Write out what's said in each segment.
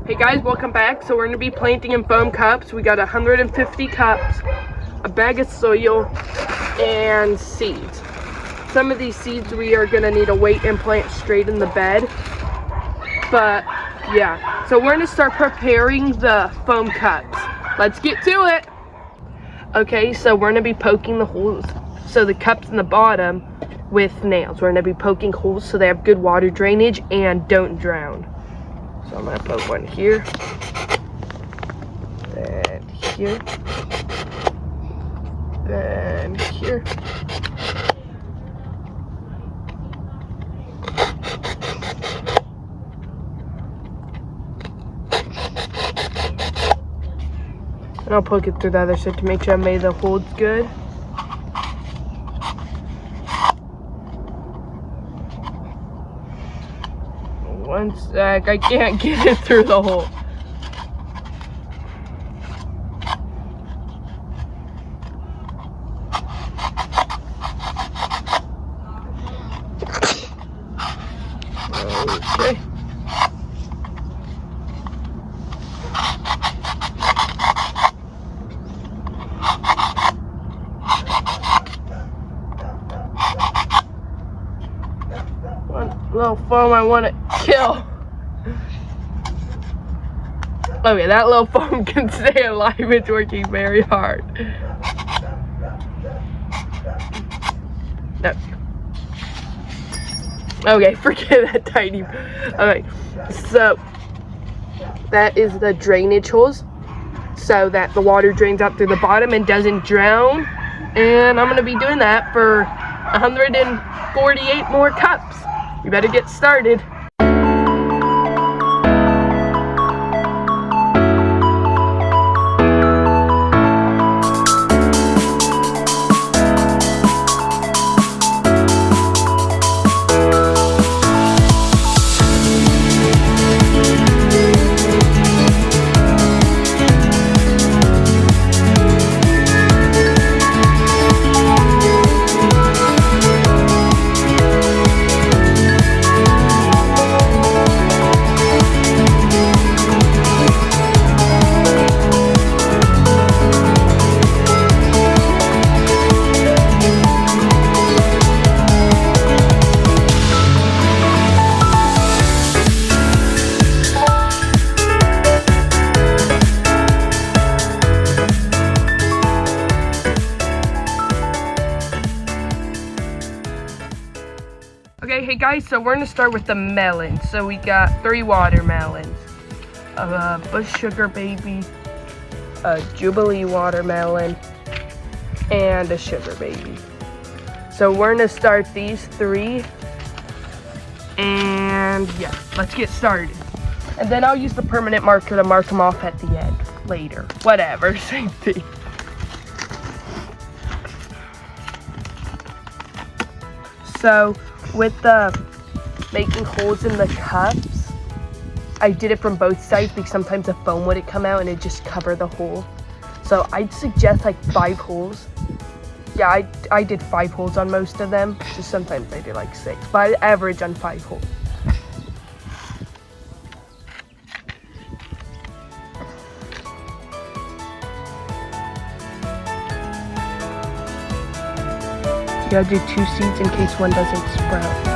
Hey guys, welcome back. So we're going to be planting in foam cups. We got 150 cups, a bag of soil, and seeds. Some of these seeds we are going to need to wait and plant straight in the bed. But yeah, so we're going to start preparing the foam cups. Let's get to it. Okay, so we're going to be poking the holes. So the cups in the bottom with nails. We're going to be poking holes so they have good water drainage and don't drown. So I'm going to poke one here, then here, then here. And I'll poke it through the other side to make sure I made the holes good. One sec, I can't get it through the hole. Okay. One little foam I want to kill. Okay, that little foam can stay alive. It's working very hard. No. Okay, forget that tiny. Okay, so that is the drainage holes so that the water drains out through the bottom and doesn't drown. And I'm gonna be doing that for 148 more cups. We better get started. Okay, hey guys, so we're gonna start with the melons. So we got 3 watermelons, a bush sugar baby, a Jubilee watermelon, and a sugar baby. So we're gonna start these 3, and yeah, let's get started. And then I'll use the permanent marker to mark them off at the end later. Whatever, same thing. So with the making holes in the cups, I did it from both sides because sometimes the foam wouldn't come out and it just cover the hole. So I'd suggest like 5 holes. Yeah, I did 5 holes on most of them. Just sometimes I did like 6, but I average on 5 holes. You gotta do 2 seeds in case one doesn't sprout.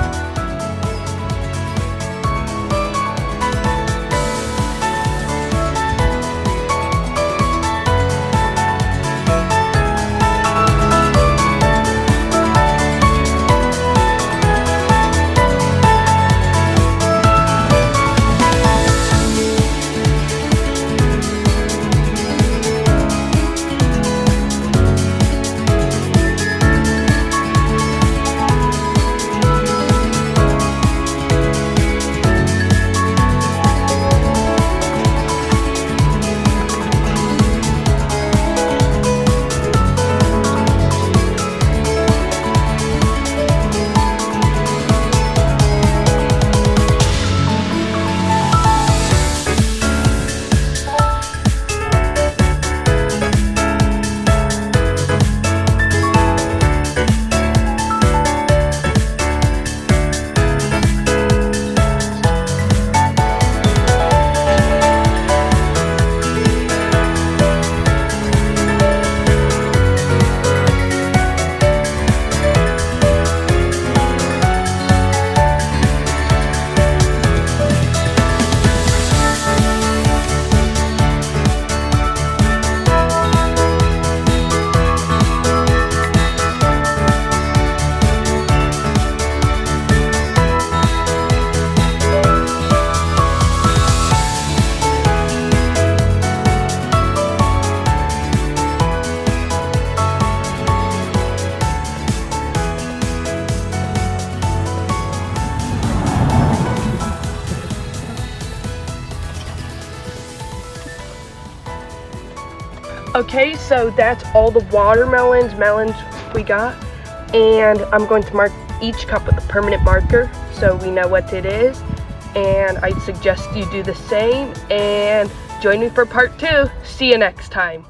Okay, so that's all the melons we got. And I'm going to mark each cup with a permanent marker so we know what it is. And I suggest you do the same and join me for part 2. See you next time.